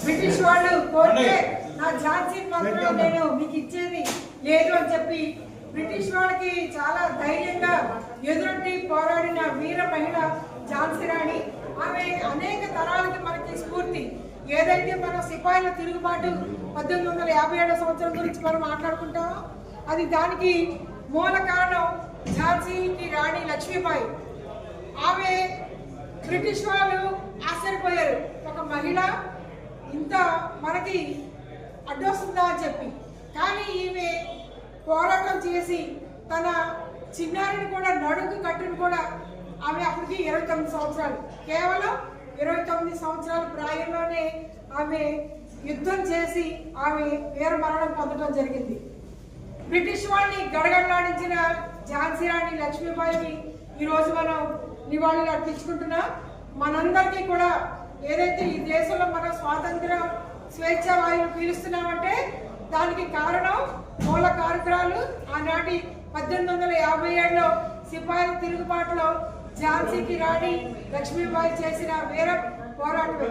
British వాళ్ళు కోరితే నా ఝాన్సీ మాత్రం నేను మీకు ఇచ్చేది లేదు అని చెప్పి బ్రిటిష్ వాళ్ళకి చాలా ధైర్యంగా ఎదురొట్టి పోరాడిన వీర మహిళ ఝాన్సీ రాణి. ఆమె అనేక తరాలకి మనకి స్ఫూర్తి. ఏదైతే మనం సిపాయిల తిరుగుబాటు 1857 సంవత్సరం గురించి మనం మాట్లాడుకుంటామో అది దానికి మూల కారణం ఝాన్సీకి రాణి లక్ష్మీబాయి. ఆమె బ్రిటిష్ వాళ్ళు ఆశ్చర్యపోయారు, ఒక మహిళ ఇంత మనకి అడ్డొస్తుందా అని చెప్పి. కానీ ఈమె పోరాటం చేసి తన చిన్నారిని కూడా నడుగు కట్టును కూడా ఆమె అప్పటికి 29 సంవత్సరాలు, కేవలం 29 సంవత్సరాల ప్రాయంలోనే ఆమె యుద్ధం చేసి ఆమె వీర మరణం పొందడం జరిగింది. బ్రిటిష్ వాళ్ళని గడగడలాడించిన ఝాన్సీ రాణి లక్ష్మీబాయిని ఈరోజు మనం నివాళులు అర్పించుకుంటున్నాం. మనందరికీ కూడా ఏదైతే ఈ దేశంలో మనం స్వాతంత్ర స్వేచ్ఛ వాయువులు పీలుస్తున్నామంటే దానికి కారణం మూల కారకురాలు ఆనాటి 1857లో సిపాయిల తిరుగుబాటులో ఝాన్సీకి రాణి లక్ష్మీబాయి చేసిన వీర పోరాటమే.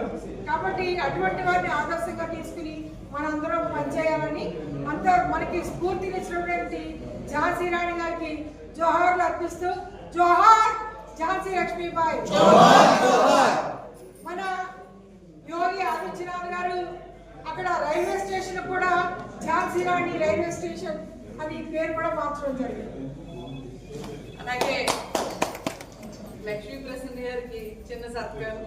కాబట్టి అటువంటి వారిని ఆదర్శంగా తీసుకుని మనందరం పనిచేయాలని మనకి స్ఫూర్తినిచ్చినటువంటి ఝాన్సీ రాణి గారికి జోహార్లు అర్పిస్తూ జోహార్ ఝాన్సీ లక్ష్మీబాయి. మన యోగి ఆదిత్యనాథ్ గారు అక్కడ రైల్వే స్టేషన్ కూడా ఝాన్సీ రాణి రైల్వే స్టేషన్ అని పేరు కూడా మార్చడం జరిగింది. అలాగే లక్ష్మీ ప్రసన్న గారికి చిన్న సత్కారం.